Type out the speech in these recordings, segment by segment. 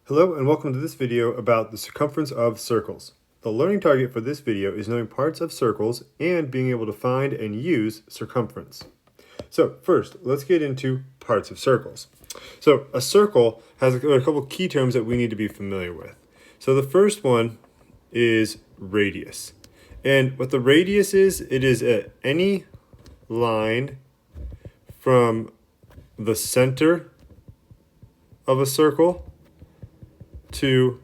Hello and welcome to this video about the circumference of circles. The learning target for this video is knowing parts of circles and being able to find and use circumference. So first, let's get into parts of circles. So a circle has a couple key terms that we need to be familiar with. So the first one is radius. And what the radius is, it is any line from the center of a circle to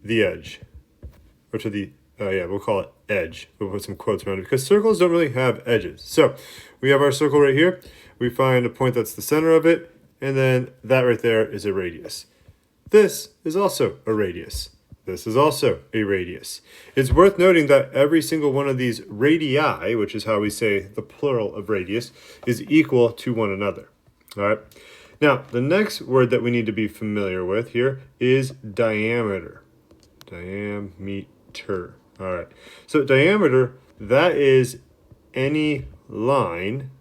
the edge, or to the, we'll call it edge. We'll put some quotes around it because circles don't really have edges. So we have our circle right here. We find a point that's the center of it, and then that right there is a radius. This is also a radius. This is also a radius. It's worth noting that every single one of these radii, which is how we say the plural of radius, is equal to one another. All right. Now, the next word that we need to be familiar with here is diameter. Diameter. All right. So diameter, that is any line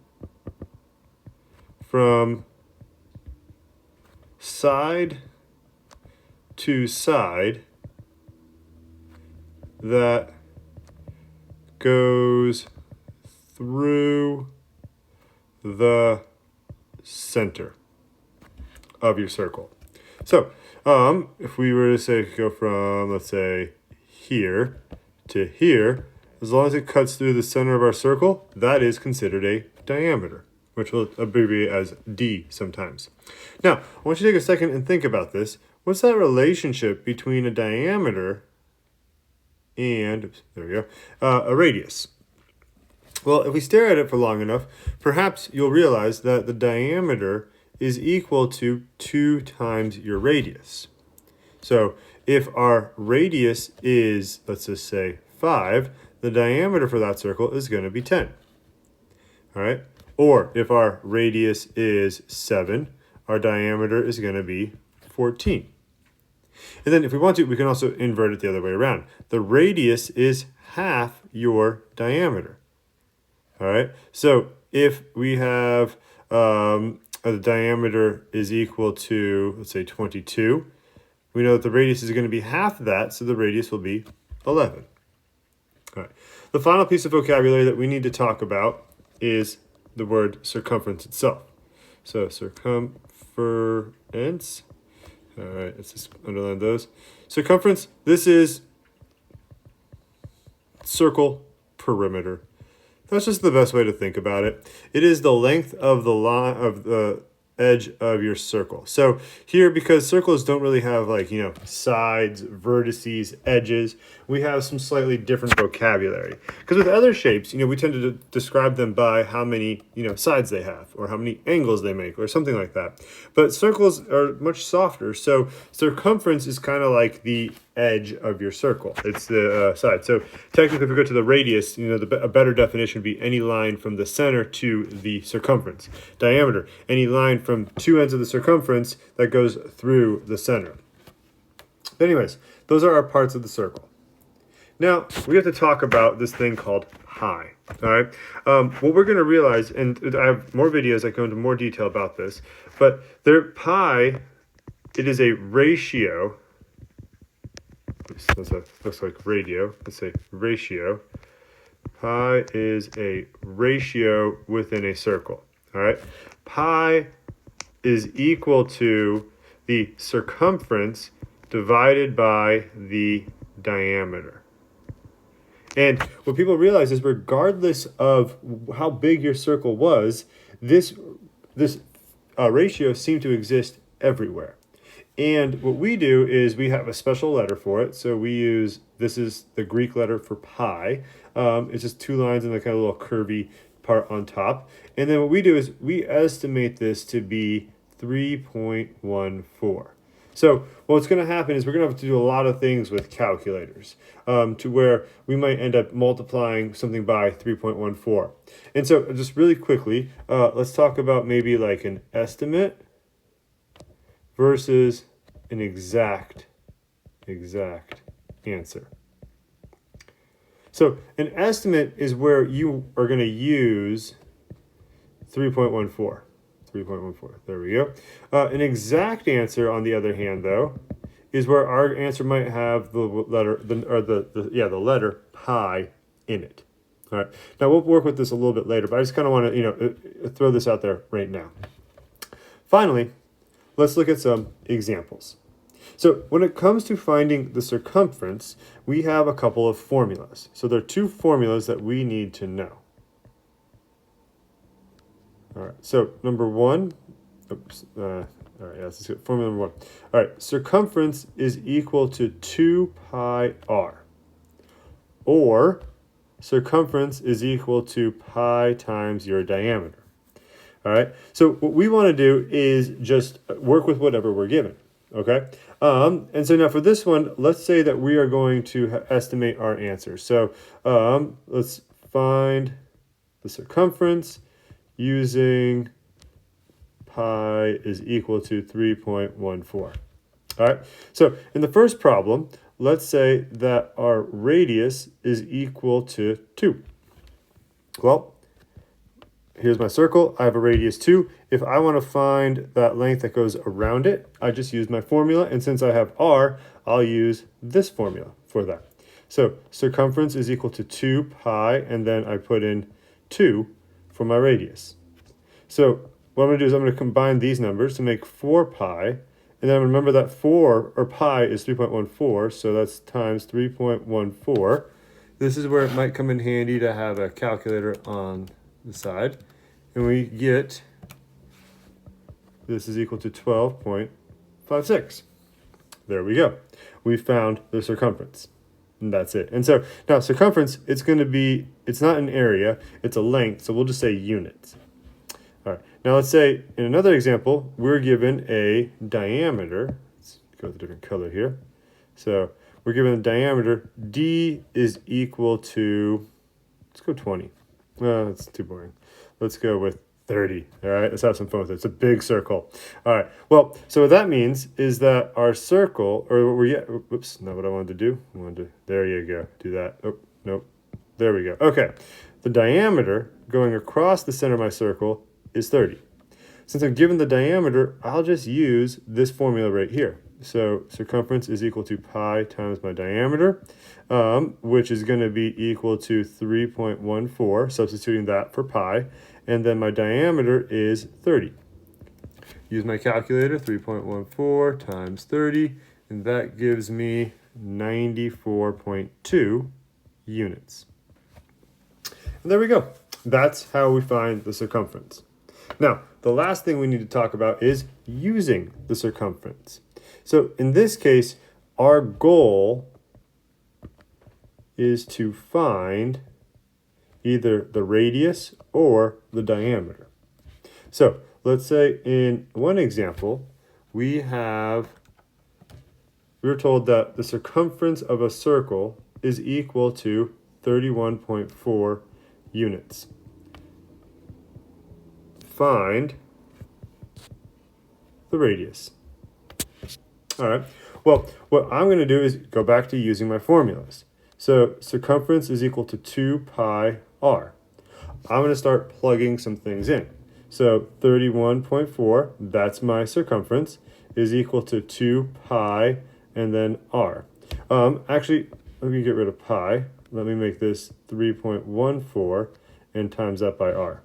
from side to side that goes through the center of your circle. So if we were to say go from, let's say, here to here, as long as it cuts through the center of our circle, that is considered a diameter, which we'll abbreviate as D sometimes. Now, I want you to take a second and think about this. What's that relationship between a diameter and, there we go, a radius? Well, if we stare at it for long enough, perhaps you'll realize that the diameter is equal to 2 times your radius. So if our radius is, let's just say 5, the diameter for that circle is going to be 10. All right? Or if our radius is 7, our diameter is going to be 14. And then if we want to, we can also invert it the other way around. The radius is half your diameter. All right? So if we have the diameter is equal to, let's say, 22. We know that the radius is going to be half of that, so the radius will be 11. All right. The final piece of vocabulary that we need to talk about is the word circumference itself. So circumference. All right, let's just underline those. Circumference, this is circle perimeter. That's just the best way to think about it. It is the length of the line of the edge of your circle. So here, because circles don't really have sides, vertices, edges, we have some slightly different vocabulary. Because with other shapes, we tend to describe them by how many, sides they have or how many angles they make or something like that. But circles are much softer. So circumference is kind of like the edge of your circle. It's the side. So technically, if we go to the radius, a better definition would be any line from the center to the circumference. Diameter, any line from two ends of the circumference that goes through the center. But anyways, those are our parts of the circle. Now, we have to talk about this thing called pi. All right. What we're going to realize, and I have more videos that go into more detail about this, but pi, it is a ratio. Looks like radio. Let's say ratio. Pi is a ratio within a circle. All right. Pi is equal to the circumference divided by the diameter. And what people realize is regardless of how big your circle was, this ratio seemed to exist everywhere. And what we do is we have a special letter for it. So we use, this is the Greek letter for pi. It's just 2 lines and the kind of little curvy part on top. And then what we do is we estimate this to be 3.14. So what's going to happen is we're going to have to do a lot of things with calculators to where we might end up multiplying something by 3.14. And so just really quickly, let's talk about maybe like an estimate versus an exact answer. So an estimate is where you are going to use 3.14. 3.14. There we go. An exact answer, on the other hand, though, is where our answer might have the letter, the letter pi in it. All right. Now we'll work with this a little bit later, but I just kind of want to, throw this out there right now. Finally, let's look at some examples. So when it comes to finding the circumference, we have a couple of formulas. So there are two formulas that we need to know. All right, so number one, all right, let's get formula number one. All right, circumference is equal to 2 pi r, or circumference is equal to pi times your diameter. All right, so what we want to do is just work with whatever we're given, okay? And so now for this one, let's say that we are going to estimate our answer. So let's find the circumference using pi is equal to 3.14. All right, so in the first problem, let's say that our radius is equal to 2. Well, here's my circle. I have a radius 2. If I want to find that length that goes around it, I just use my formula. And since I have r, I'll use this formula for that. So circumference is equal to 2 pi, and then I put in 2 for my radius. So what I'm going to do is I'm going to combine these numbers to make 4 pi. And then remember that 4, or pi, is 3.14. So that's times 3.14. This is where it might come in handy to have a calculator on the side. And we get this is equal to 12.56. There we go. We found the circumference. And that's it. And so now circumference, it's not an area, it's a length. So we'll just say units. All right. Now let's say in another example, we're given a diameter. Let's go with a different color here. So we're given a diameter. D is equal to, let's go 20. That's too boring. Let's go with 30. All right, let's have some fun with it. It's a big circle. All right, well, so what that means is that our circle, or whoops, not what I wanted to do. There you go, do that. Oh, nope, there we go. Okay, the diameter going across the center of my circle is 30. Since I'm given the diameter, I'll just use this formula right here. So circumference is equal to pi times my diameter, which is going to be equal to 3.14, substituting that for pi, and then my diameter is 30. Use my calculator, 3.14 times 30, and that gives me 94.2 units. And there we go. That's how we find the circumference. Now, the last thing we need to talk about is using the circumference. So in this case, our goal is to find either the radius or the diameter. So let's say in one example, we were told that the circumference of a circle is equal to 31.4 units. Find the radius. All right, well, what I'm going to do is go back to using my formulas. So circumference is equal to 2 pi r. I'm going to start plugging some things in. So 31.4, that's my circumference, is equal to 2 pi and then r. Actually, let me get rid of pi. Let me make this 3.14 and times that by r.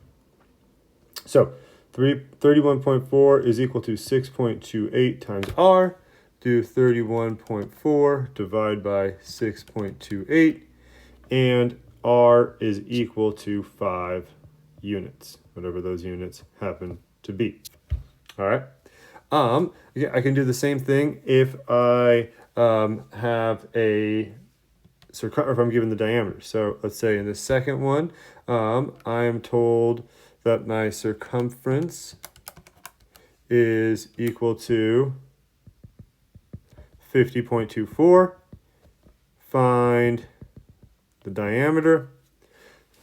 So 31.4 is equal to 6.28 times r. Do 31.4 divide by 6.28, and r is equal to 5 units, whatever those units happen to be. All right. Yeah, I can do the same thing if I have a circumference, if I'm given the diameter. So let's say in the second one, I am told that my circumference is equal to 50.24. Find the diameter.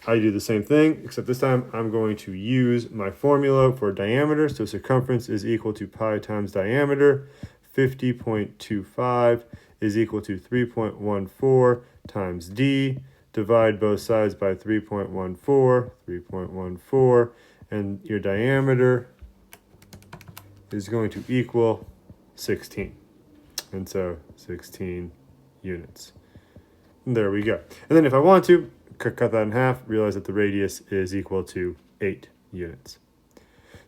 I do the same thing, except this time I'm going to use my formula for diameter. So circumference is equal to pi times diameter. 50.25 is equal to 3.14 times d. Divide both sides by 3.14, and your diameter is going to equal 16. And so 16 units. And there we go. And then if I want to, cut that in half, realize that the radius is equal to 8 units.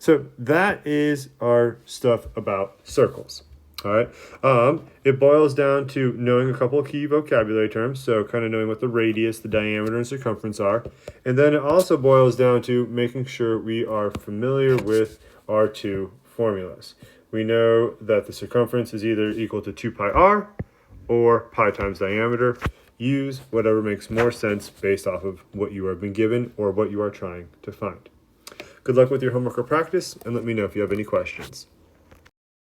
So that is our stuff about circles. All right. It boils down to knowing a couple of key vocabulary terms. So kind of knowing what the radius, the diameter, and circumference are. And then it also boils down to making sure we are familiar with our two formulas. We know that the circumference is either equal to 2 pi r or pi times diameter. Use whatever makes more sense based off of what you have been given or what you are trying to find. Good luck with your homework or practice, and let me know if you have any questions.